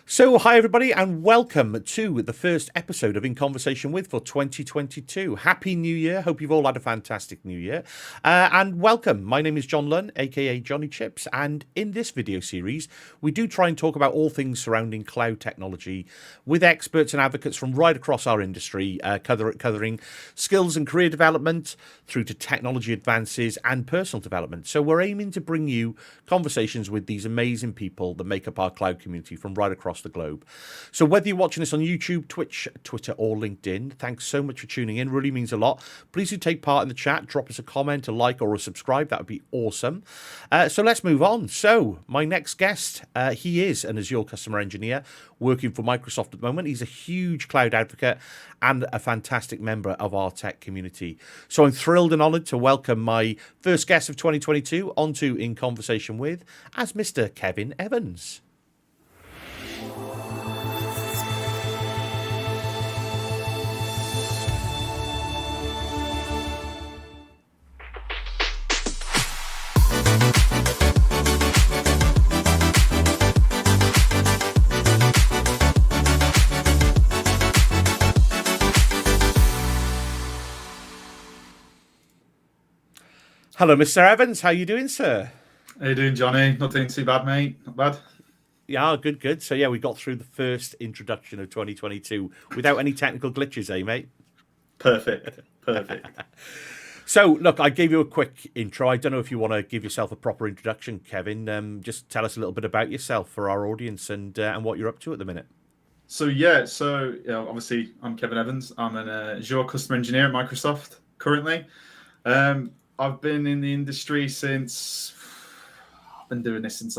So, hi everybody, and welcome to the first episode of In Conversation With for 2022. Happy New Year! Hope you've all had a fantastic New Year, and welcome. My name is John Lunn, aka Jonnychipz, and in this video series, we do try and talk about all things surrounding cloud technology with experts and advocates from right across our industry, covering skills and career development through to technology advances and personal development. So, we're aiming to bring you conversations with these amazing people that make up our cloud community from right across the globe. So whether you're watching this on YouTube, Twitch, Twitter, or LinkedIn, thanks so much for tuning in. Really means a lot. Please do take part in the chat. Drop us a comment, a like, or a subscribe. That would be awesome. So let's move on. So my next guest, he is an Azure customer engineer working for Microsoft at the moment. He's a huge cloud advocate and a fantastic member of our tech community. So I'm thrilled and honoured to welcome my first guest of 2022 onto In Conversation With as Mr. Kevin Evans. Hello, Mr. Evans. How you doing, sir? How you doing, Johnny? Not doing too bad, mate. Not bad. Yeah, good. So, yeah, we got through the first introduction of 2022 without any technical glitches, eh, mate? Perfect. So, look, I gave you a quick intro. I don't know if you want to give yourself a proper introduction, Kevin. Just tell us a little bit about yourself for our audience and what you're up to at the minute. So, obviously, I'm Kevin Evans. I'm an Azure customer engineer at Microsoft currently. I've been in the industry since I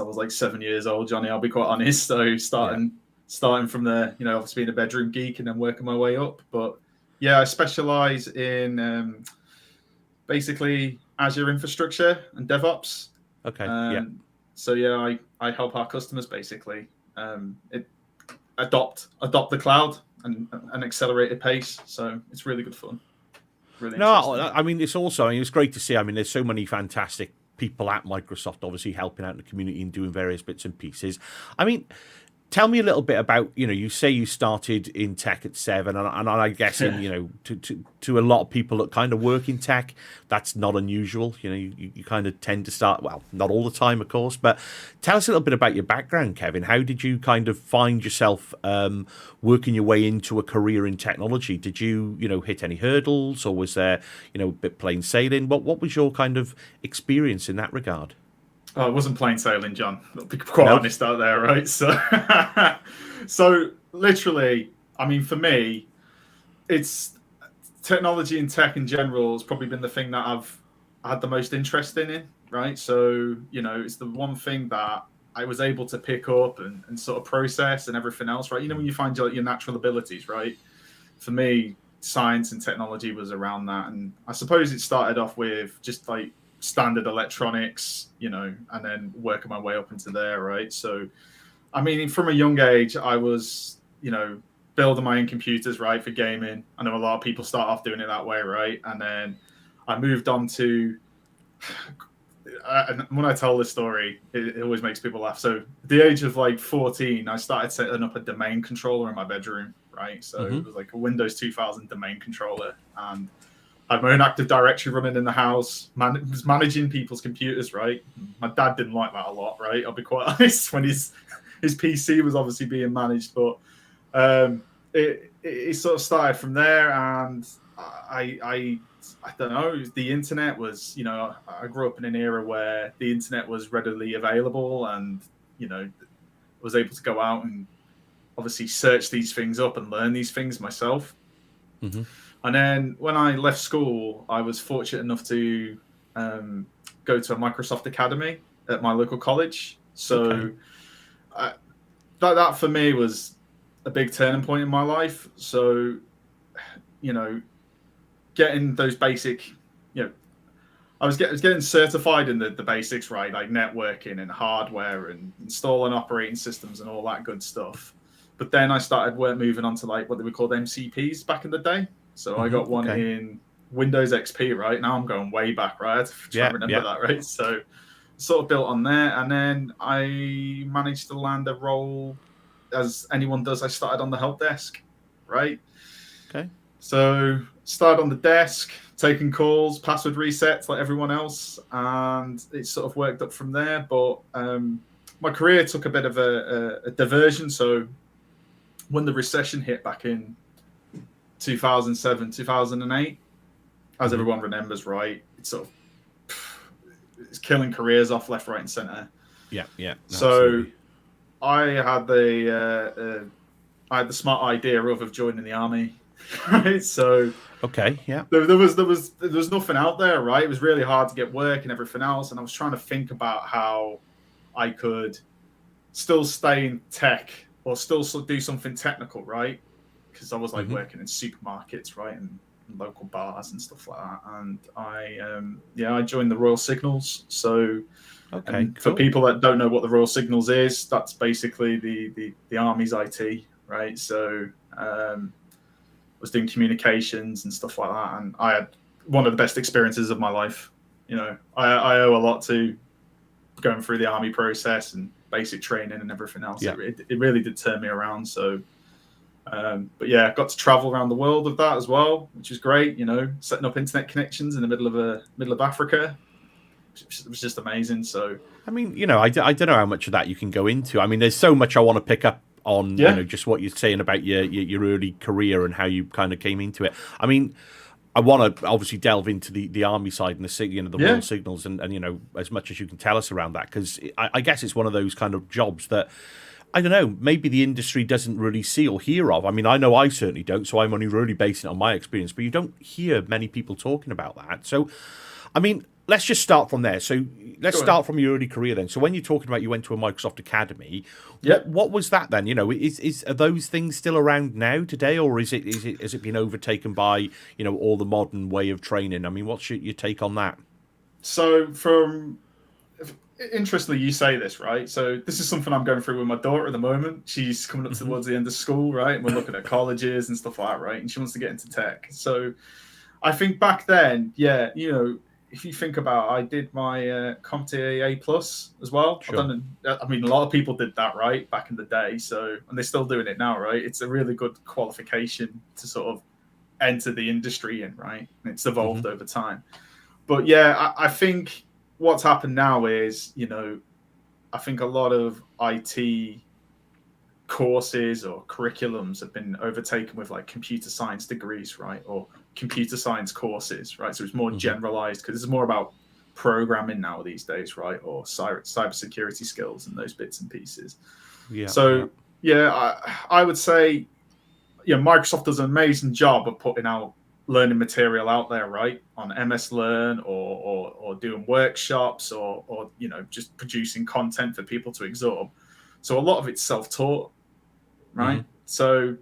was like 7 years old, Johnny. I'll be quite honest. So starting from the, obviously being a bedroom geek and then working my way up. But yeah, I specialize in basically Azure infrastructure and DevOps. Okay. So yeah, I help our customers basically adopt the cloud and an accelerated pace. So it's really good fun. Really I mean, it's great to see. I mean, there's so many fantastic people at Microsoft, obviously helping out in the community and doing various bits and pieces. I mean, tell me a little bit about, you say you started in tech at 7, and I guess, to a lot of people that kind of work in tech, that's not unusual. You kind of tend to start, well, not all the time, of course, but tell us a little bit about your background, Kevin. How did you kind of find yourself working your way into a career in technology? Did you, hit any hurdles, or was there, a bit plain sailing? What was your kind of experience in that regard? Oh, it wasn't plain sailing, John. I'll be quite honest out there, right? So, so literally, I mean, for me, it's technology and tech in general has probably been the thing that I've had the most interest in, right? So, it's the one thing that I was able to pick up and sort of process and everything else, right? When you find your natural abilities, right? For me, science and technology was around that. And I suppose it started off with just like standard electronics, and then working my way up into there, right? So, I mean, from a young age, I was, building my own computers, right, for gaming. I know a lot of people start off doing it that way, right? And then I moved on to, and when I tell this story, it always makes people laugh. So, at the age of like 14, I started setting up a domain controller in my bedroom, right? So it was like a Windows 2000 domain controller, and I had my own Active Directory running in the house, was managing people's computers, right? My dad didn't like that a lot, right? I'll be quite honest, when his PC was obviously being managed, but it sort of started from there, and I don't know, the internet was, I grew up in an era where the internet was readily available, and, was able to go out and obviously search these things up and learn these things myself. Mm-hmm. And then when I left school, I was fortunate enough to go to a Microsoft Academy at my local college. So that for me was a big turning point in my life. So, getting those basic, I was getting certified in the basics, right? Like networking and hardware and installing operating systems and all that good stuff. But then I started moving on to like what they were called MCPs back in the day. So I got one in Windows XP, right? Now I'm going way back, right? I have to try and remember that, right? So sort of built on there. And then I managed to land a role as anyone does, I started on the help desk, right? Okay. So started on the desk, taking calls, password resets like everyone else, and it sort of worked up from there. But my career took a bit of a diversion. So when the recession hit back in 2007, 2008, as everyone remembers, right, it's killing careers off left, right, and center. Yeah, yeah. So Absolutely. I had the smart idea of joining the army, right? So Okay, yeah. there was nothing out there, right? It was really hard to get work and everything else, and I was trying to think about how I could still stay in tech or still do something technical, right? Because I was like working in supermarkets, right, and local bars and stuff like that. And I joined the Royal Signals. So, Okay, for cool. people that don't know what the Royal Signals is, that's basically the Army's IT, right? So, was doing communications and stuff like that, and I had one of the best experiences of my life. You know, I owe a lot to going through the army process and basic training and everything else. Yeah. It really did turn me around. So, but yeah, I got to travel around the world with that as well, which was great. You know, setting up internet connections in the middle of Africa. It was just amazing. So, I mean, you know, I don't know how much of that you can go into. I mean, there's so much I want to pick up on, Yeah. you know, just what you're saying about your early career and how you kind of came into it. I mean, I want to obviously delve into the army side and the Royal Signals and you know, as much as you can tell us around that, because I guess it's one of those kind of jobs that, I don't know, maybe the industry doesn't really see or hear of. I mean, I know I certainly don't, so I'm only really basing it on my experience, but you don't hear many people talking about that. So, I mean, let's just start from there. So let's start from your early career then. So when you're talking about you went to a Microsoft Academy, what was that then? You know, are those things still around now today, or has it been overtaken by, you know, all the modern way of training? I mean, what's your take on that? So interestingly, you say this, right? So this is something I'm going through with my daughter at the moment. She's coming up towards the end of school, right? And we're looking at colleges and stuff like that, right? And she wants to get into tech. So I think back then, yeah, you know, if you think about, I did my CompTIA A plus as well. Sure. I mean, a lot of people did that, right, back in the day. So, and they're still doing it now, right? It's a really good qualification to sort of enter the industry in, right? And it's evolved over time. But yeah, I think what's happened now is, you know, I think a lot of IT courses or curriculums have been overtaken with like computer science degrees, right? Or computer science courses, right? So it's more generalized because it's more about programming now these days, right? Or cybersecurity skills and those bits and pieces. Yeah. So I would say, yeah, Microsoft does an amazing job of putting out learning material out there, right? On MS Learn or doing workshops or you know, just producing content for people to absorb. So a lot of it's self-taught, right? So,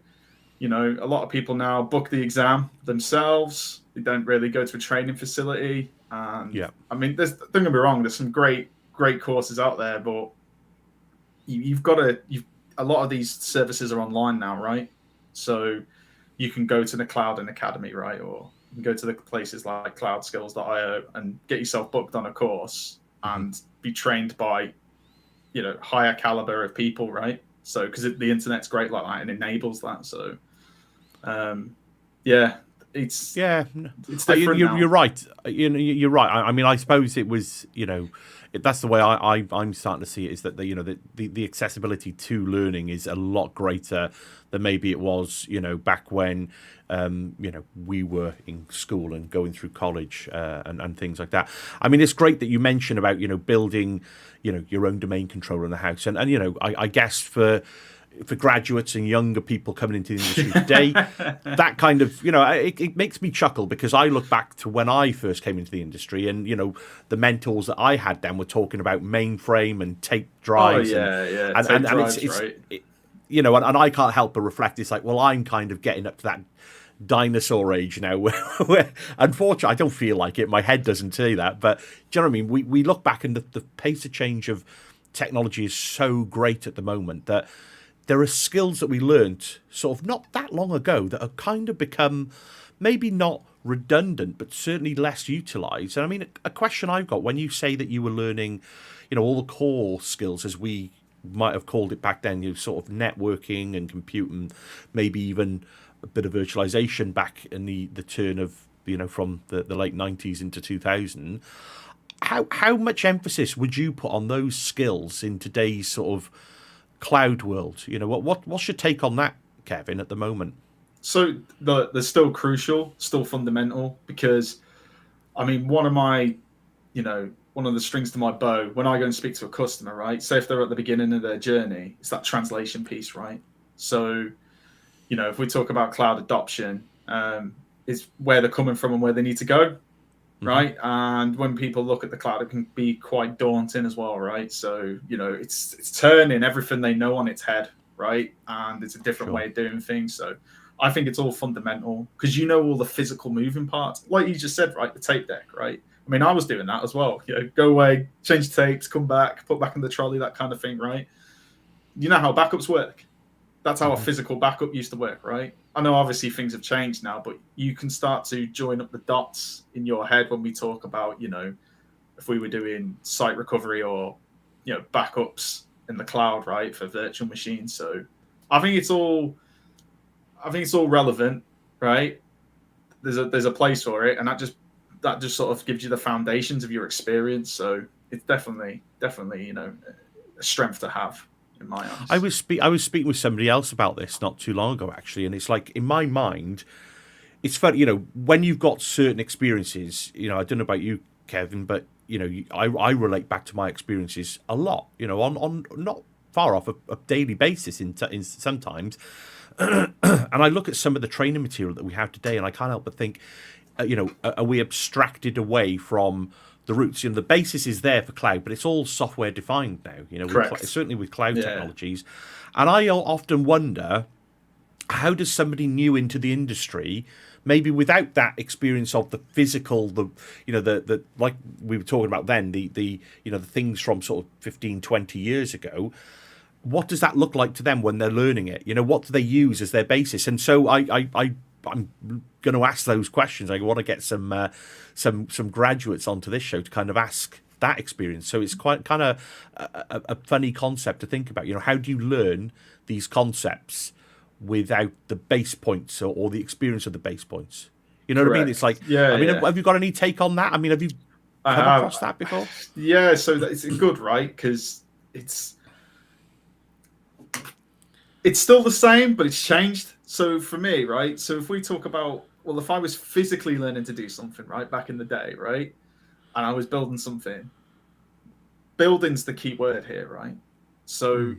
you know, a lot of people now book the exam themselves. They don't really go to a training facility. And I mean, don't get me wrong, there's some great courses out there, but a lot of these services are online now, right? So you can go to the Cloud and Academy, right? Or you can go to the places like cloudskills.io and get yourself booked on a course and be trained by, you know, higher caliber of people, right? So, because the internet's great like that and enables that. So, it's different now. You're right. You're right. I mean, I suppose it was, you know, that's the way I'm starting to see it, is that the accessibility to learning is a lot greater than maybe it was, you know, back when you know, we were in school and going through college and things like that. I mean, it's great that you mentioned about, you know, building, you know, your own domain controller in the house, and you know, I guess for graduates and younger people coming into the industry today, that kind of, you know, it makes me chuckle, because I look back to when I first came into the industry, and, you know, the mentors that I had then were talking about mainframe and tape drives. Tape drives, it's right? You know, and I can't help but reflect. It's like, well, I'm kind of getting up to that dinosaur age now where unfortunately I don't feel like it. My head doesn't say that. But do you know what I mean? We look back, and the pace of change of technology is so great at the moment that there are skills that we learnt sort of not that long ago that have kind of become maybe not redundant, but certainly less utilised. And I mean, a question I've got, when you say that you were learning, you know, all the core skills as we might have called it back then, sort of networking and computing, maybe even a bit of virtualization back in the turn of, from the late 90s into 2000. How much emphasis would you put on those skills in today's sort of cloud world? What's your take on that, Kevin, at the moment? So they're still crucial, still fundamental, because I mean, one of the strings to my bow when I go and speak to a customer, right? Say if they're at the beginning of their journey, it's that translation piece, right? So, if we talk about cloud adoption, is where they're coming from and where they need to go, right? And when people look at the cloud, it can be quite daunting as well, right? So, it's turning everything they know on its head, right? And it's a different way of doing things. So I think it's all fundamental because all the physical moving parts, like you just said, right? The tape deck, right? I mean, I was doing that as well. Go away, change tapes, come back, put back in the trolley, that kind of thing, right? You know how backups work. That's how a physical backup used to work, right? I know obviously things have changed now, but you can start to join up the dots in your head when we talk about, if we were doing site recovery or, backups in the cloud, right, for virtual machines. So I think it's all relevant, right? There's a place for it, and that just sort of gives you the foundations of your experience. So it's definitely a strength to have in my eyes. I was speaking with somebody else about this not too long ago, actually, and it's like, in my mind, it's funny, when you've got certain experiences, I don't know about you, Kevin, but I relate back to my experiences a lot, on not far off a daily basis in sometimes. And I look at some of the training material that we have today, and I can't help but think, are we abstracted away from the roots? The basis is there for cloud, but it's all software defined now. Certainly with cloud technologies. And I often wonder, how does somebody new into the industry, maybe without that experience of the physical, the like we were talking about then, the things from sort of 15, 20 years ago, what does that look like to them when they're learning it? What do they use as their basis? And so I'm going to ask those questions. I want to get some graduates onto this show to kind of ask that experience. So it's quite kind of a funny concept to think about. How do you learn these concepts without the base points or the experience of the base points? You know what I mean? It's like, have you got any take on that? I mean, have you come across that before? Yeah, so it's good, right? Because it's still the same, but it's changed. So for me, right? So if we talk about, well, if I was physically learning to do something, right, back in the day, right, and I was building something, building's the key word here, right? So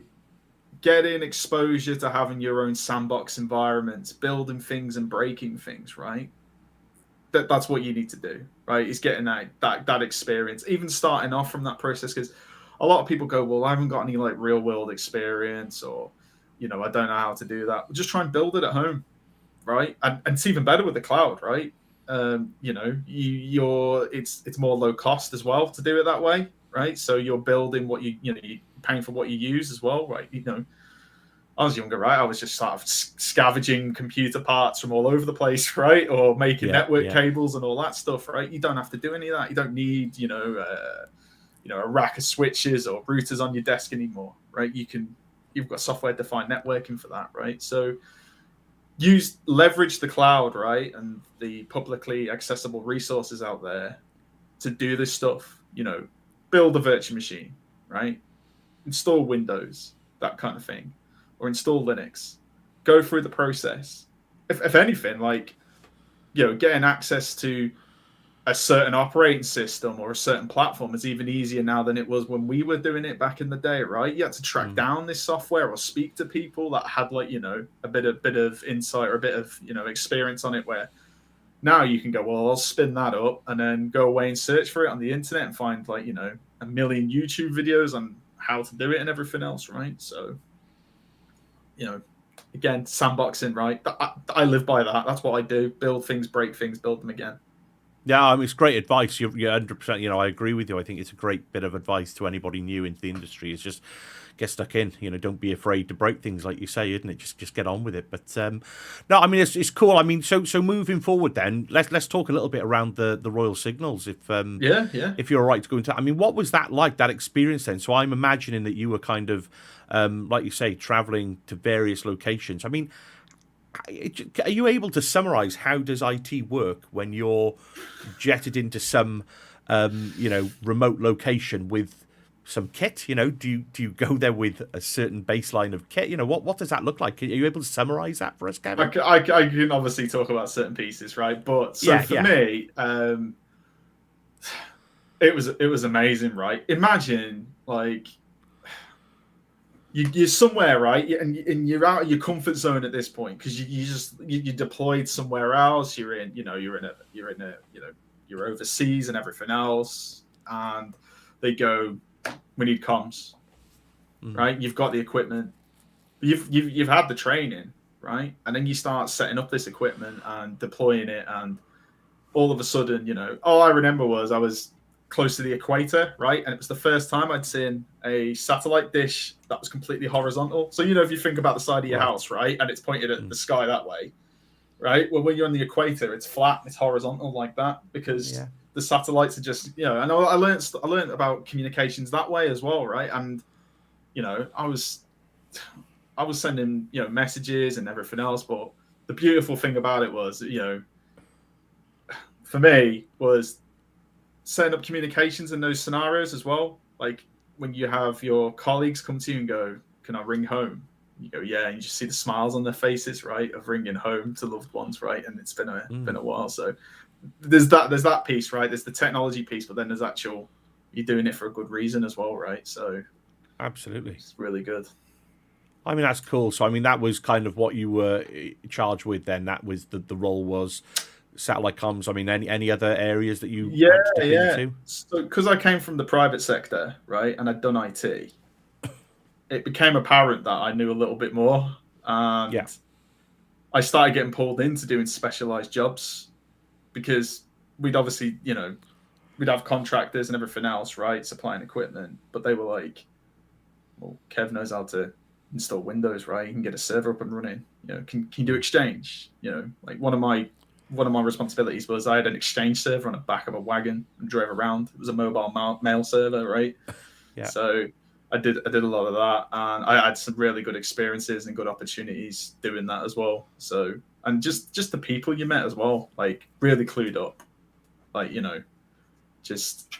getting exposure to having your own sandbox environments, building things and breaking things, right? That's what you need to do, right? Is getting that experience, even starting off from that process, because a lot of people go, well, I haven't got any like real world experience, or I don't know how to do that. Just try and build it at home, right? And it's even better with the cloud, right? It's more low cost as well to do it that way, right? So you're building what you're paying for what you use as well, right? I was younger, right? I was just sort of scavenging computer parts from all over the place, right? Or making network cables and all that stuff, right? You don't have to do any of that. You don't need, a rack of switches or routers on your desk anymore, right? You've got software-defined networking for that, right? So leverage the cloud, right, and the publicly accessible resources out there to do this stuff. Build a virtual machine, right? Install Windows, that kind of thing, or install Linux. Go through the process. If anything, like, getting access to a certain operating system or a certain platform is even easier now than it was when we were doing it back in the day, right? You had to track down this software or speak to people that had like, a bit of insight or a bit of, experience on it, where now you can go, well, I'll spin that up and then go away and search for it on the internet and find like, a million YouTube videos on how to do it and everything else, right? So, again, sandboxing, right? I live by that. That's what I do. Build things, break things, build them again. Yeah, I mean, it's great advice. You're 100%. I agree with you. I think it's a great bit of advice to anybody new into the industry. Is just get stuck in. Don't be afraid to break things, like you say, isn't it? Just get on with it. But no, I mean, it's cool. I mean, so moving forward, then let's talk a little bit around the Royal Signals, Yeah. if you're all right to go into. I mean, what was that like? That experience then? So I'm imagining that you were kind of, like you say, traveling to various locations. I mean, are you able to summarize how does IT work when you're jetted into some remote location with some kit? Do you go there with a certain baseline of kit? What does that look like? Are you able to summarize that for us, Kevin? I can obviously talk about certain pieces, right? But for me, it was amazing, right? Imagine like you're somewhere, right, and you're out of your comfort zone at this point because you're deployed somewhere else. You're overseas and everything else, and they go, we need comms, right? You've got the equipment, you've had the training, right, and then you start setting up this equipment and deploying it, and all of a sudden, all I remember was I was close to the equator, right? And it was the first time I'd seen a satellite dish that was completely horizontal. So, if you think about the side of your house, right? And it's pointed at the sky that way, right? Well, when you're on the equator, it's flat, it's horizontal like that because the satellites are just, and I learned about communications that way as well, right? And, I was sending, messages and everything else. But the beautiful thing about it was, for me was setting up communications in those scenarios as well. Like when you have your colleagues come to you and go, can I ring home? You go, yeah, and you just see the smiles on their faces, right, of ringing home to loved ones, right? And it's been a while. So there's that piece, right? There's the technology piece, but then there's actual, you're doing it for a good reason as well, right? So absolutely, it's really good. I mean, that's cool. So I mean, that was kind of what you were charged with then. That was the role was satellite comms. I mean, any other areas that you had to dip into? So because I came from the private sector, right, and I'd done IT, it became apparent that I knew a little bit more, and I started getting pulled into doing specialized jobs because we'd obviously, we'd have contractors and everything else, right, supplying equipment, but they were like, well, Kev knows how to install Windows, right? You can get a server up and running. Can you do Exchange? Like one of my responsibilities was I had an Exchange server on the back of a wagon and drove around. It was a mobile mail server, right? Yeah. So I did a lot of that, and I had some really good experiences and good opportunities doing that as well. So, and just the people you met as well, like really clued up, like just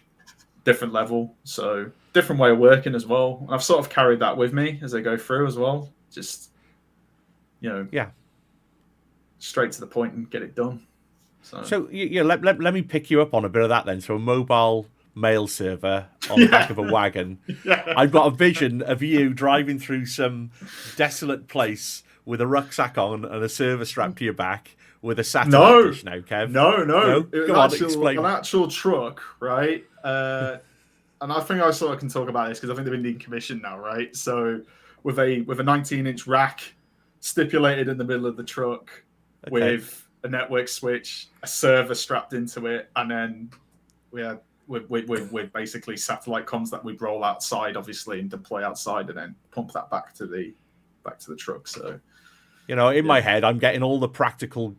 different level. So different way of working as well. And I've sort of carried that with me as I go through as well. Just straight to the point and get it done. So let me pick you up on a bit of that then. So a mobile mail server on the back of a wagon. I've got a vision of you driving through some desolate place with a rucksack on and a server strapped to your back with a satellite dish now, Kev. No. It was an actual truck, right? And I think I sort of can talk about this because I think they've been decommissioned now, right? So with a 19-inch rack stipulated in the middle of the truck, with a network switch, a server strapped into it, and then we had with basically satellite comms that we'd roll outside, obviously, and deploy outside, and then pump that back to the truck. So in my head, I'm getting all the practical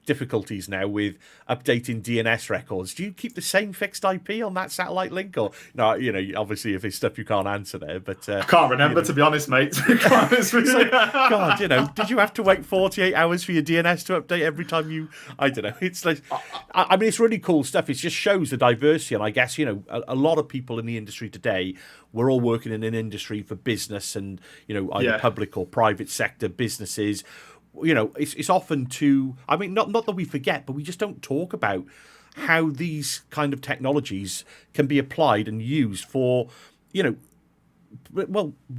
difficulties now with updating DNS records. Do you keep the same fixed IP on that satellite link, or no? Obviously, if it's stuff you can't answer there, but I can't remember to be honest, mate. God, did you have to wait 48 hours for your DNS to update every time you? I don't know. It's like, I mean, it's really cool stuff. It just shows the diversity, and I guess a lot of people in the industry today. We're all working in an industry for business and, either public or private sector businesses. It's often I mean, not that we forget, but we just don't talk about how these kind of technologies can be applied and used for,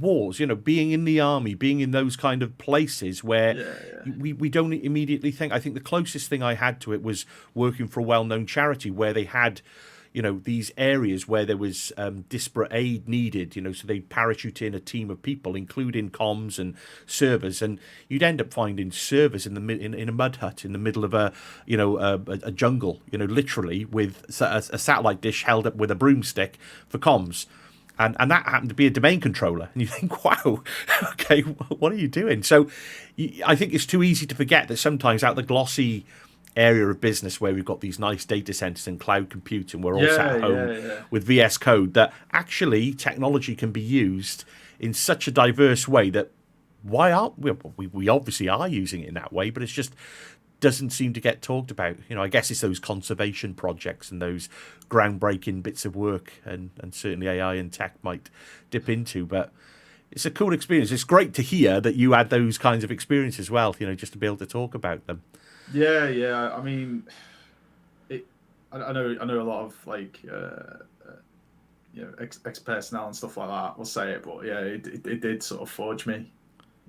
wars, being in the army, being in those kind of places where we don't immediately think. I think the closest thing I had to it was working for a well-known charity where they had these areas where there was disparate aid needed, so they'd parachute in a team of people, including comms and servers, and you'd end up finding servers in a mud hut in the middle of a jungle, literally with a satellite dish held up with a broomstick for comms. And that happened to be a domain controller. And you think, wow, okay, what are you doing? So I think it's too easy to forget that sometimes out the glossy area of business where we've got these nice data centers and cloud compute and we're all sat at home with VS Code, that actually technology can be used in such a diverse way that why aren't we obviously are using it in that way, but it's just doesn't seem to get talked about. I guess it's those conservation projects and those groundbreaking bits of work and certainly AI and tech might dip into, but it's a cool experience. It's great to hear that you had those kinds of experiences as well, just to be able to talk about them. Yeah. I mean, I know a lot of ex personnel and stuff like that will say it, but yeah, it did sort of forge me,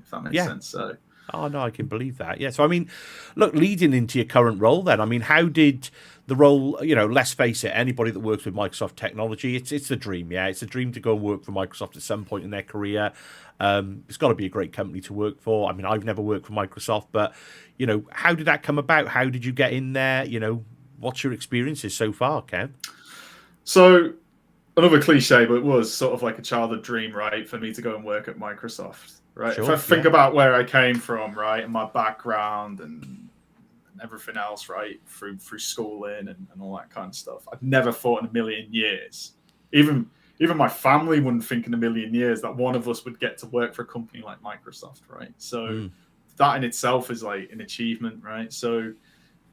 if that makes sense. So. Oh, no, I can believe that. Yeah. So, I mean, look, leading into your current role then, I mean, how did the role, let's face it, anybody that works with Microsoft technology, it's the dream. Yeah. It's a dream to go and work for Microsoft at some point in their career. It's got to be a great company to work for. I mean, I've never worked for Microsoft, but, how did that come about? How did you get in there? What's your experiences so far, Kev? So, another cliche, but it was sort of like a childhood dream, right, for me to go and work at Microsoft. Right. Sure, if I think about where I came from, right, and my background and everything else, right, through schooling and all that kind of stuff, I'd never thought in a million years, even my family wouldn't think in a million years that one of us would get to work for a company like Microsoft, right? So that in itself is like an achievement, right? So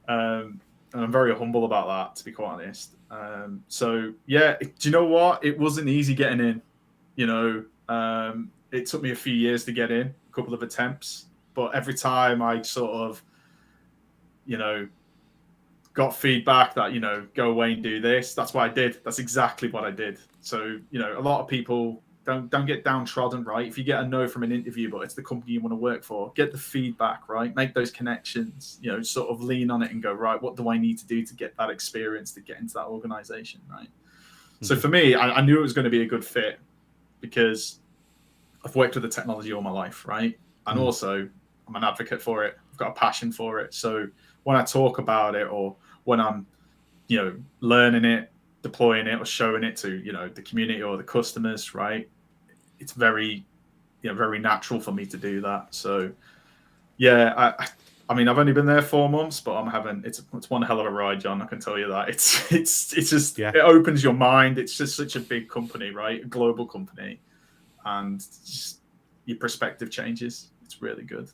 and I'm very humble about that, to be quite honest. So yeah, do you know what? It wasn't easy getting in, it took me a few years to get in, a couple of attempts, but every time I sort of, got feedback that, go away and do this, that's what I did. That's exactly what I did. So, a lot of people don't get downtrodden, right? If you get a no from an interview, but it's the company you want to work for, get the feedback, right? Make those connections, sort of lean on it and go, right, what do I need to do to get that experience, to get into that organization, right? So for me, I knew it was going to be a good fit because I've worked with the technology all my life, right? And also I'm an advocate for it. I've got a passion for it. So when I talk about it or when I'm, learning it, deploying it or showing it to, the community or the customers, right? It's very, very natural for me to do that. So yeah, I mean, I've only been there 4 months, but it's one hell of a ride, John. I can tell you that. It's just, It opens your mind. It's just such a big company, right? A global company. And just your perspective changes. It's really good.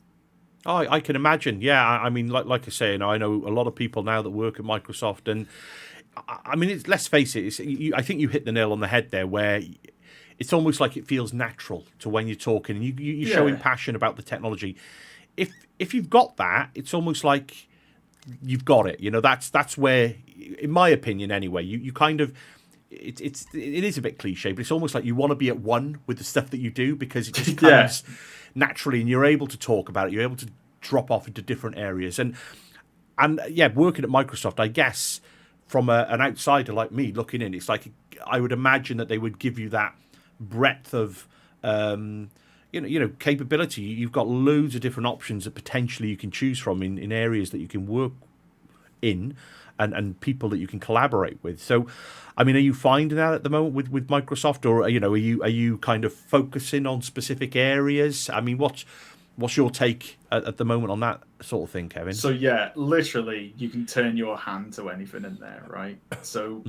Oh, I can imagine. Yeah, I mean, like I say, I know a lot of people now that work at Microsoft, and I mean, let's face it. I think you hit the nail on the head there, where it's almost like it feels natural to when you're talking and you're showing passion about the technology. If you've got that, it's almost like you've got it. That's where, in my opinion, anyway, you kind of. It is a bit cliche, but it's almost like you want to be at one with the stuff that you do because it just comes naturally, and you're able to talk about it. You're able to drop off into different areas, and working at Microsoft, I guess from an outsider like me looking in, it's like I would imagine that they would give you that breadth of capability. You've got loads of different options that potentially you can choose from in areas that you can work in. And people that you can collaborate with. So, I mean, are you finding that at the moment with Microsoft, or are you kind of focusing on specific areas? I mean, what's your take at the moment on that sort of thing, Kevin? So yeah, literally, you can turn your hand to anything in there, right? So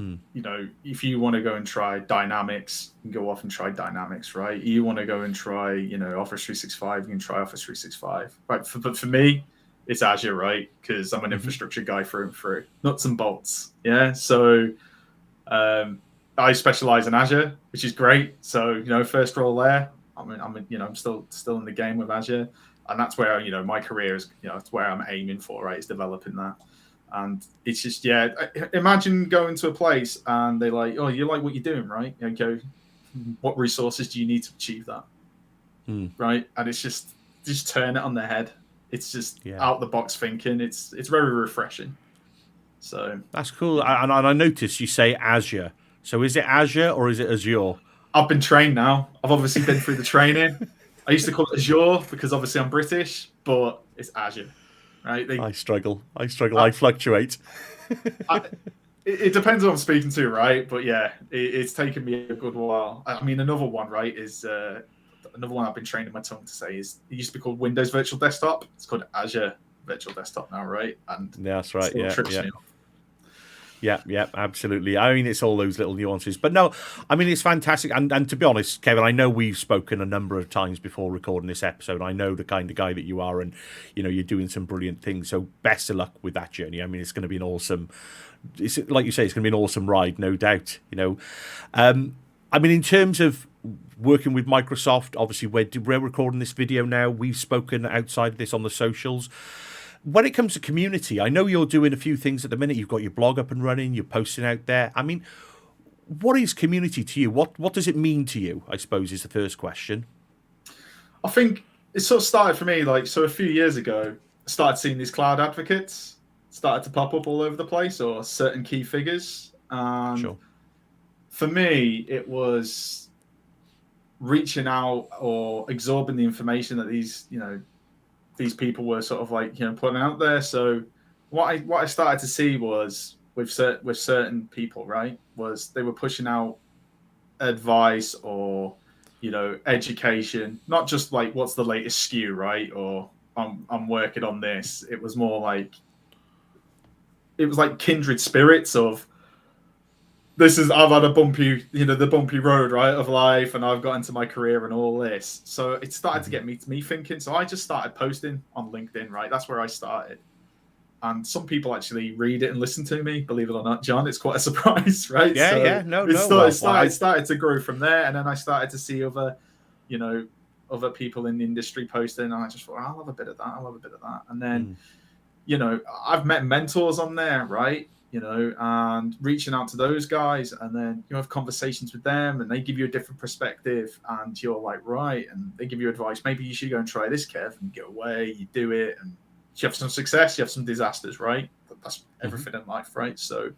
if you want to go and try Dynamics, you can go off and try Dynamics, right? You want to go and try Office 365, you can try Office 365, right? But for me, it's Azure, right? Because I'm an infrastructure guy through and through, nuts and bolts. Yeah. So I specialize in Azure, which is great. So first role there. I'm still in the game with Azure, and that's where my career is. It's where I'm aiming for, right? Is developing that, and it's just imagine going to a place and they're like, oh, you like what you're doing, right? Go, what resources do you need to achieve that, right? And it's just turn it on their head. It's just out the box thinking. It's very refreshing. So That's cool. And I noticed you say Azure. So is it Azure or is it Azure? I've been trained now. I've obviously been through the training. I used to call it Azure because obviously I'm British, but it's Azure, right? I struggle. I fluctuate. I, it depends who I'm speaking to, right? But yeah, it's taken me a good while. I mean, another one, right, is another one I've been training my tongue to say is it used to be called Windows Virtual Desktop. It's called Azure Virtual Desktop now, right? And Yeah, that's right. still Yeah, trips yeah. me up. Yeah, absolutely. I mean, it's all those little nuances. But no, I mean, it's fantastic. And to be honest, Kevin, I know we've spoken a number of times before recording this episode. I know the kind of guy that you are, and, you're doing some brilliant things. So best of luck with that journey. I mean, it's going to be an awesome, like you say, it's going to be an awesome ride, no doubt. I mean, in terms of working with Microsoft, obviously we're recording this video now. We've spoken outside of this on the socials. When it comes to community, I know you're doing a few things at the minute. You've got your blog up and running. You're posting out there. I mean, what is community to you? What does it mean to you, I suppose, is the first question. I think it sort of started for me, a few years ago, I started seeing these cloud advocates started to pop up all over the place, or certain key figures. Sure. For me, it was reaching out or absorbing the information that these people were sort of putting out there. So what I started to see was with certain people, right, was they were pushing out advice or education, not just like what's the latest SKU, right, or I'm working on this. It was more like kindred spirits of I've had a bumpy, the bumpy road, right, of life, and I've got into my career and all this. So it started to get me thinking. So I just started posting on LinkedIn, right? That's where I started. And some people actually read it and listen to me, believe it or not, John. It's quite a surprise, right? Yeah, so yeah, no. It started to grow from there, and then I started to see other people in the industry posting, and I just thought, I'll have a bit of that. And then, I've met mentors on there, right? And reaching out to those guys, and then you have conversations with them, and they give you a different perspective, and you're like, right, and they give you advice. Maybe you should go and try this, Kev, and get away. You do it, and you have some success, you have some disasters, right? That's everything in life, right? So,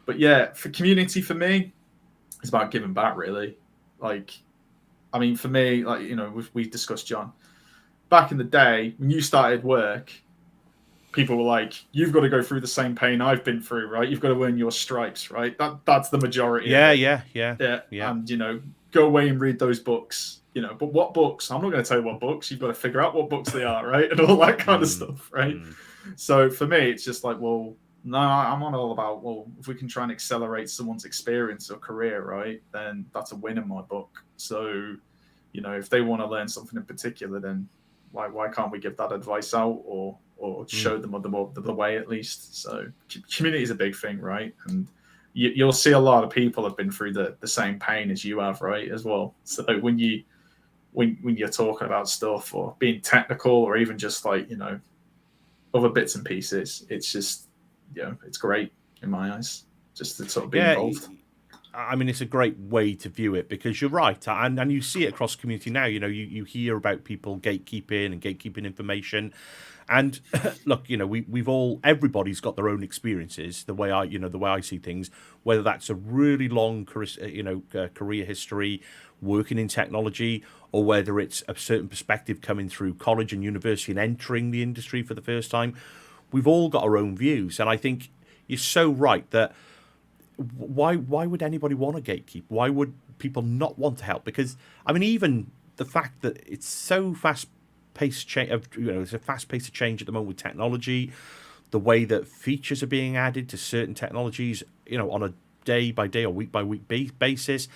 but yeah, for community, for me, it's about giving back, really. I mean, for me, we've discussed, John, back in the day when you started work, people were like, you've got to go through the same pain I've been through, right? You've got to earn your stripes, right? That's the majority. Yeah. And, go away and read those books, but what books? I'm not going to tell you what books. You've got to figure out what books they are, right? And all that kind of stuff, right? So for me, it's just like, well, no, I'm on all about, well, if we can try and accelerate someone's experience or career, right, then that's a win in my book. So, if they want to learn something in particular, then why can't we give that advice out or show them the way at least? So community is a big thing, right? And you'll see a lot of people have been through the same pain as you have, right, as well. So when you're talking about stuff or being technical or even just other bits and pieces, it's just it's great in my eyes just to sort of be involved. I mean, it's a great way to view it because you're right, and you see it across community now. You hear about people gatekeeping and gatekeeping information, and look, everybody's got their own experiences. The way I see things, whether that's a really long career history working in technology, or whether it's a certain perspective coming through college and university and entering the industry for the first time, we've all got our own views, and I think you're so right that. Why would anybody want to gatekeep? Why would people not want to help? Because I mean, even the fact that it's so fast-paced it's a fast pace of change at the moment with technology, the way that features are being added to certain technologies, on a day by day or week by week basis.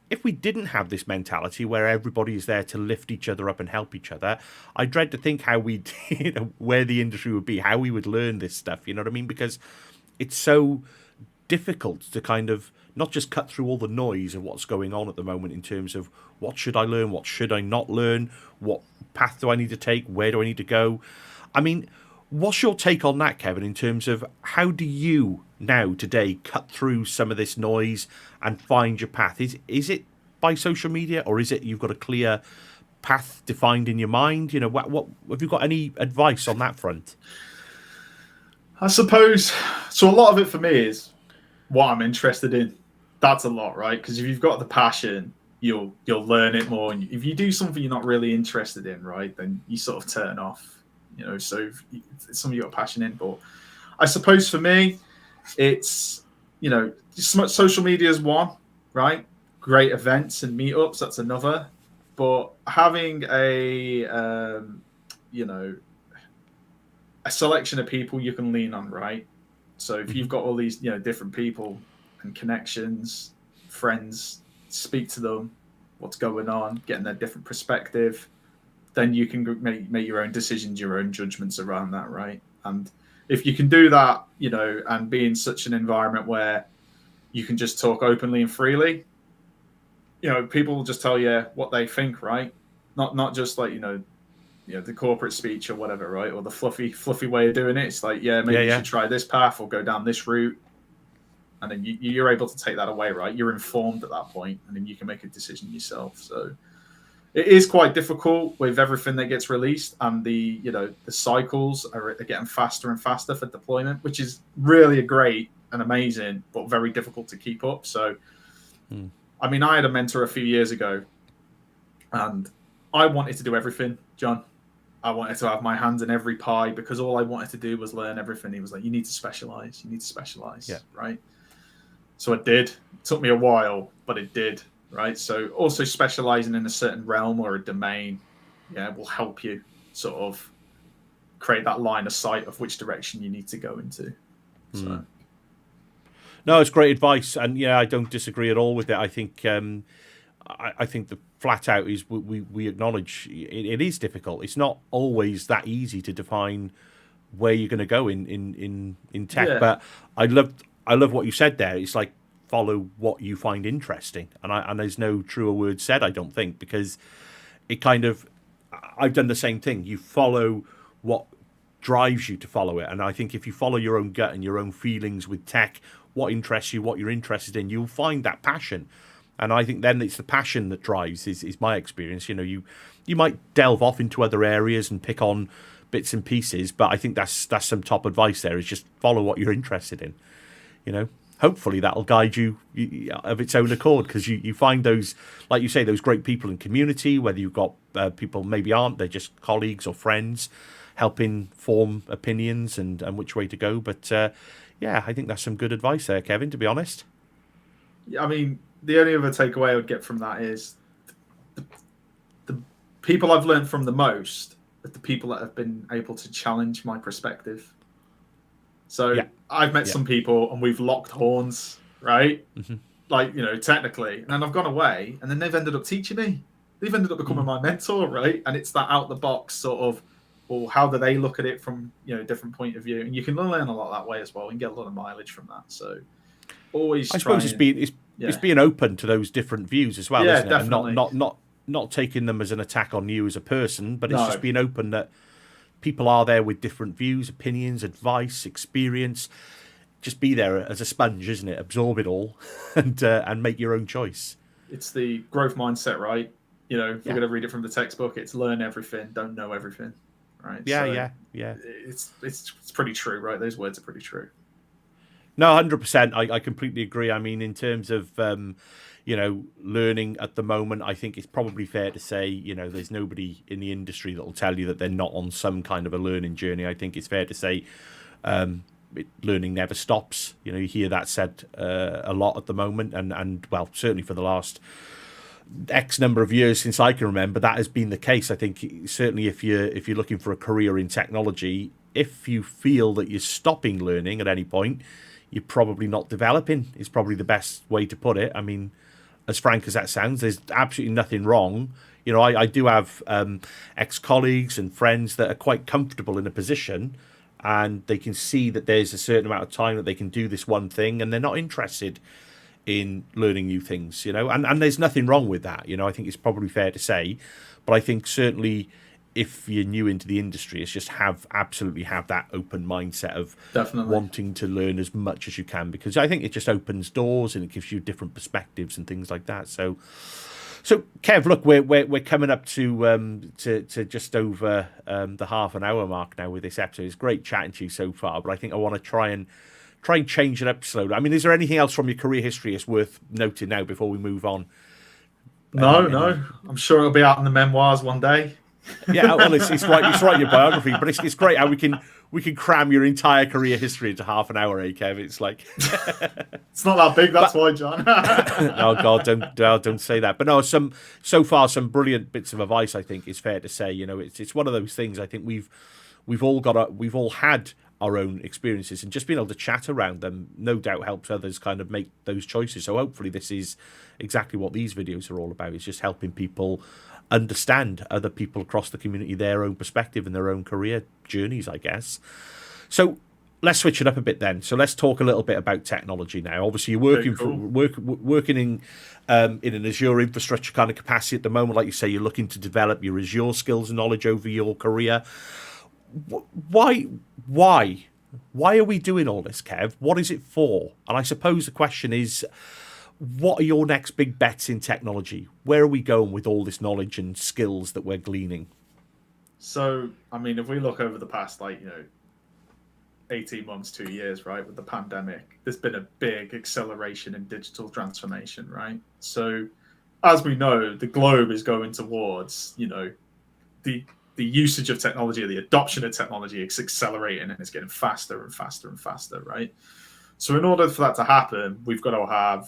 If we didn't have this mentality where everybody is there to lift each other up and help each other, I dread to think how where the industry would be, how we would learn this stuff. You know what I mean? Because it's so difficult to kind of not just cut through all the noise of what's going on at the moment in terms of what should I learn, what should I not learn, what path do I need to take, where do I need to go. I mean, what's your take on that, Kevin, in terms of how do you now today cut through some of this noise and find your path? Is it by social media, or is it you've got a clear path defined in your mind? What have you got any advice on that front? I suppose. So a lot of it for me is what I'm interested in. That's a lot, right? Because if you've got the passion, you'll learn it more. And if you do something you're not really interested in, right, then you sort of turn off. So if it's something you've got passion in. But I suppose for me, it's social media is one, right? Great events and meetups, that's another. But having a selection of people you can lean on, right? So if you've got all these, different people and connections, friends, speak to them, what's going on, getting their different perspective, then you can make your own decisions, your own judgments around that, right? And if you can do that, and be in such an environment where you can just talk openly and freely, people will just tell you what they think, right? Not just like, the corporate speech or whatever, right? Or the fluffy way of doing it. It's like, maybe you should try this path or go down this route. And then you're able to take that away, right? You're informed at that point, and then you can make a decision yourself. So it is quite difficult with everything that gets released, and the cycles are getting faster and faster for deployment, which is really great and amazing, but very difficult to keep up. So, I mean, I had a mentor a few years ago, and I wanted to do everything, John. I wanted to have my hands in every pie because all I wanted to do was learn everything. He was like, you need to specialize. You need to specialize. Yeah. Right. So I did. It took me a while, but it did. Right. So also specializing in a certain realm or a domain, will help you sort of create that line of sight of which direction you need to go into. So. No, it's great advice. And I don't disagree at all with it. I think, I think the flat out is we acknowledge it is difficult. It's not always that easy to define where you're going to go in tech. Yeah. But I love what you said there. It's like follow what you find interesting, and there's no truer word said, I don't think, because it kind of, I've done the same thing. You follow what drives you to follow it, and I think if you follow your own gut and your own feelings with tech, what interests you, what you're interested in, you'll find that passion. And I think then it's the passion that drives, is my experience. You might delve off into other areas and pick on bits and pieces, but I think that's some top advice there, is just follow what you're interested in. Hopefully that'll guide you of its own accord, because you find those, like you say, those great people in community, whether you've got people maybe aren't, they're just colleagues or friends, helping form opinions and which way to go. But I think that's some good advice there, Kevin, to be honest. I mean, the only other takeaway I would get from that is the people I've learned from the most are the people that have been able to challenge my perspective. So I've met some people and we've locked horns, right? Mm-hmm. Like, technically. And then I've gone away and then they've ended up teaching me. They've ended up becoming my mentor, right? And it's that out the box sort of, well, how do they look at it from, a different point of view? And you can learn a lot that way as well and get a lot of mileage from that. So always it's being open to those different views as well, isn't it? Definitely. And not taking them as an attack on you as a person, but it's just being open that people are there with different views, opinions, advice, experience. Just be there as a sponge, isn't it? Absorb it all and make your own choice. It's the growth mindset, right? If you're going to read it from the textbook, it's learn everything, don't know everything, right? Yeah. It's pretty true, right? Those words are pretty true. No, 100%. I completely agree. I mean, in terms of, learning at the moment, I think it's probably fair to say, there's nobody in the industry that will tell you that they're not on some kind of a learning journey. I think it's fair to say learning never stops. You hear that said a lot at the moment. And well, certainly for the last X number of years since I can remember, that has been the case. I think certainly if you're looking for a career in technology, if you feel that you're stopping learning at any point, you're probably not developing, is probably the best way to put it. I mean, as frank as that sounds, there's absolutely nothing wrong. I do have ex-colleagues and friends that are quite comfortable in a position and they can see that there's a certain amount of time that they can do this one thing and they're not interested in learning new things, and there's nothing wrong with that. I think it's probably fair to say, but I think certainly if you're new into the industry, it's just absolutely have that open mindset of wanting to learn as much as you can, because I think it just opens doors and it gives you different perspectives and things like that. So So, Kev, look, we're coming up to just over the half an hour mark now with this episode. It's great chatting to you so far, but I think I want to try and change it up slowly. I mean, is there anything else from your career history that's worth noting now before we move on? No. I'm sure it'll be out in the memoirs one day. Yeah, well, it's right. It's right in your biography, but it's great how we can cram your entire career history into half an hour, Kev. It's like it's not that big. That's why, John. Oh God, don't say that. But no, so far some brilliant bits of advice. I think it's fair to say. You know, it's one of those things. I think we've all had our own experiences, and just being able to chat around them, no doubt, helps others kind of make those choices. So hopefully, this is exactly what these videos are all about. It's just helping people understand other people across the community, their own perspective and their own career journeys, I guess. So let's switch it up a bit then. So let's talk a little bit about technology now. Obviously, you're working in an Azure infrastructure kind of capacity at the moment. Like you say, you're looking to develop your Azure skills and knowledge over your career. Why are we doing all this, Kev? What is it for? And I suppose the question is, what are your next big bets in technology? Where are we going with all this knowledge and skills that we're gleaning? So, I mean, if we look over the past, 18 months, 2 years, right, with the pandemic, there's been a big acceleration in digital transformation, right? So, as we know, the globe is going towards, the usage of technology, or the adoption of technology is accelerating and it's getting faster and faster and faster, right? So in order for that to happen, we've got to have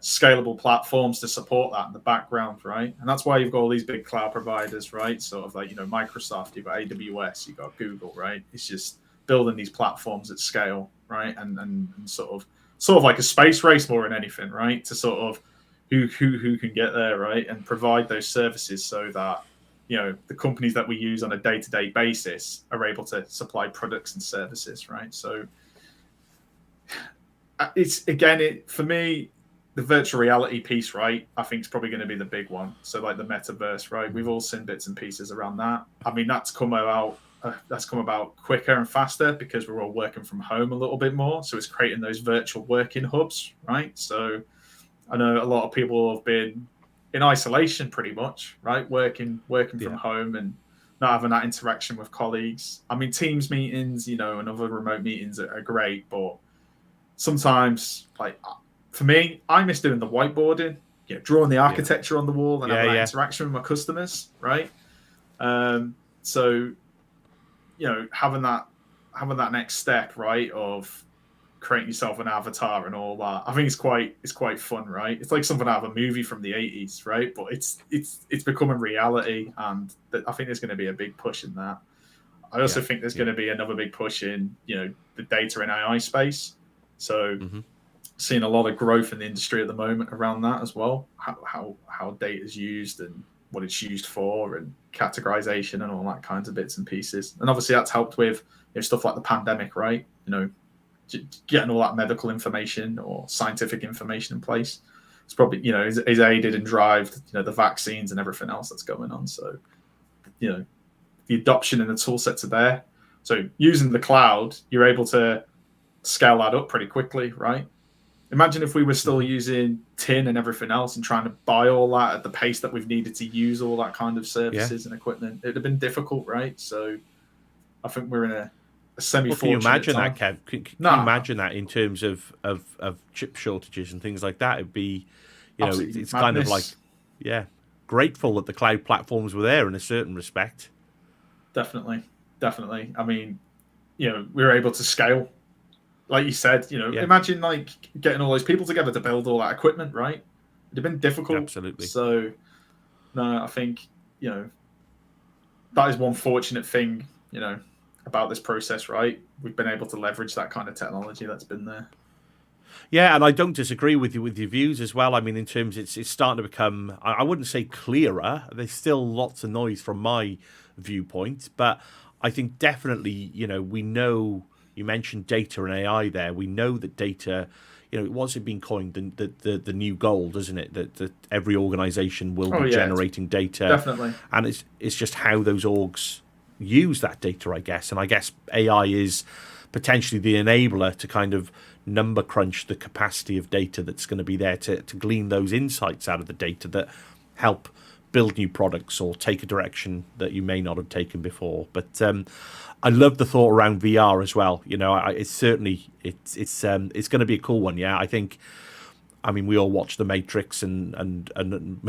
scalable platforms to support that in the background, right? And that's why you've got all these big cloud providers, right? Sort of like, Microsoft, you've got AWS, you've got Google, right? It's just building these platforms at scale, right? And sort of like a space race more than anything, right? To sort of who can get there, right? And provide those services so that, the companies that we use on a day-to-day basis are able to supply products and services, right? So for me, the virtual reality piece, right, I think is probably going to be the big one. So like the metaverse, right? We've all seen bits and pieces around that. I mean, that's come about quicker and faster because we're all working from home a little bit more. So it's creating those virtual working hubs, right? So I know a lot of people have been in isolation pretty much, right? Working from home and not having that interaction with colleagues. I mean, Teams meetings, and other remote meetings are great, but sometimes, like, for me, I miss doing the whiteboarding, drawing the architecture on the wall and having that interaction with my customers, right? So, having that next step, right, of creating yourself an avatar and all that, I think it's quite fun, right? It's like something out of a movie from the 80s, right? But it's becoming reality, and I think there's going to be a big push in that. I also think there's going to be another big push in, the data and AI space. So seeing a lot of growth in the industry at the moment around that as well, how data is used and what it's used for, and categorization and all that kinds of bits and pieces. And obviously that's helped with stuff like the pandemic, right? Getting all that medical information or scientific information in place. It's probably, is aided and drive, the vaccines and everything else that's going on. So, the adoption and the tool sets are there. So using the cloud, you're able to scale that up pretty quickly, right? Imagine if we were still using tin and everything else and trying to buy all that at the pace that we've needed to use all that kind of services and equipment. It'd have been difficult, right? So I think we're in a semi-fortunate Can you imagine time. that, Kev? Can you imagine that in terms of chip shortages and things like that? It'd be, it's kind of like, grateful that the cloud platforms were there in a certain respect. Definitely. I mean, we were able to scale. Like you said, imagine like getting all those people together to build all that equipment, right? It'd have been difficult. Absolutely. So, no, I think, that is one fortunate thing, about this process, right? We've been able to leverage that kind of technology that's been there. Yeah, and I don't disagree with you with your views as well. I mean, in terms, it's starting to become, I wouldn't say clearer. There's still lots of noise from my viewpoint, but I think definitely, we know, you mentioned data and AI there. We know that data, it was being coined the new gold, isn't it? That every organization will be generating data. Definitely. And it's just how those orgs use that data, I guess. And I guess AI is potentially the enabler to kind of number crunch the capacity of data that's going to be there to glean those insights out of the data that help build new products or take a direction that you may not have taken before. But I love the thought around VR as well. You know, it's certainly it's going to be a cool one. Yeah, I think. I mean, we all watch The Matrix and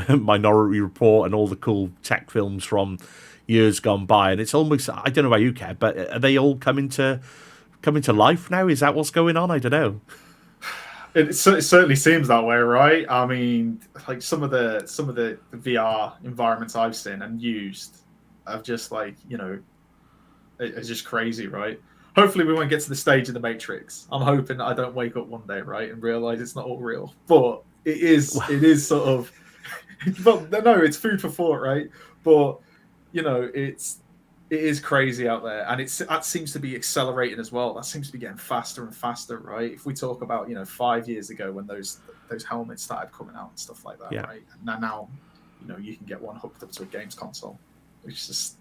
Minority Report and all the cool tech films from years gone by, and it's almost, I don't know about you, Kev, but are they all coming to life now? Is that what's going on? I don't know. It certainly seems that way, right? I mean, like some of the VR environments I've seen and used are just like, you know, it's just crazy, right? Hopefully we won't get to the stage of the Matrix. I'm hoping that I don't wake up one day, right, and realize it's not all real. But it is sort of, but no, it's food for thought, right? But you know, it is crazy out there, and that seems to be accelerating as well. That seems to be getting faster and faster, right? If we talk about, you know, 5 years ago when those helmets started coming out and stuff like that, yeah. Right? And now, you know, you can get one hooked up to a games console, which is just.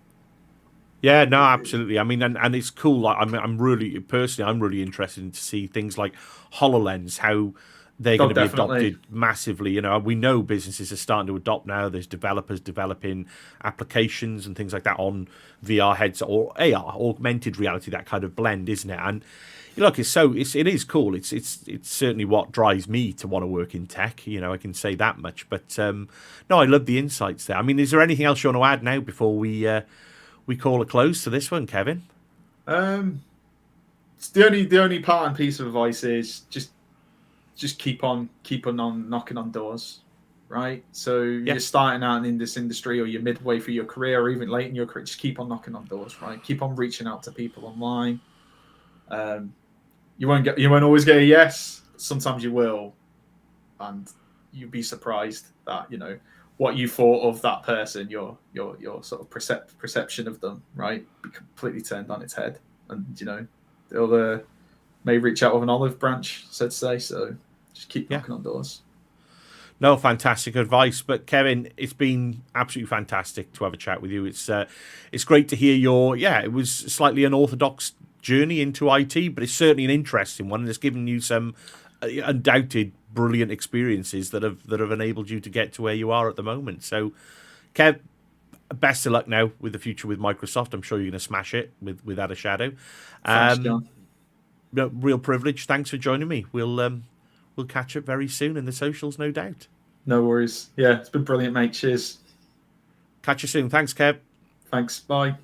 Yeah, no, absolutely. I mean, and it's cool. Like, I'm really interested to see things like HoloLens, how they're going to be adopted massively. You know, we know businesses are starting to adopt now. There's developers developing applications and things like that on VR heads or AR, augmented reality, that kind of blend, isn't it? And look, it is cool. It's certainly what drives me to want to work in tech. You know, I can say that much. But no, I love the insights there. I mean, is there anything else you want to add now before we call a close to this one, Kevin? It's the only part and piece of advice is just keep on knocking on doors, right? So you're starting out in this industry, or you're midway through your career, or even late in your career, just keep on knocking on doors, right? Keep on reaching out to people online. You won't always get a yes, but sometimes you will, and you'll be surprised that, you know, what you thought of that person, your sort of perception of them, right, be completely turned on its head, and you know, they'll may reach out with an olive branch, so to say. So just keep knocking on doors. No, fantastic advice. But Kevin, it's been absolutely fantastic to have a chat with you. It's great to hear it was slightly unorthodox journey into IT, but it's certainly an interesting one, and it's given you some undoubted brilliant experiences that have enabled you to get to where you are at the moment. So, Kev, best of luck now with the future with Microsoft. I'm sure you're going to smash it without a shadow. Thanks, John. Real privilege. Thanks for joining me. We'll catch up very soon in the socials, no doubt. No worries. Yeah, it's been brilliant, mate. Cheers. Catch you soon. Thanks, Kev. Thanks. Bye.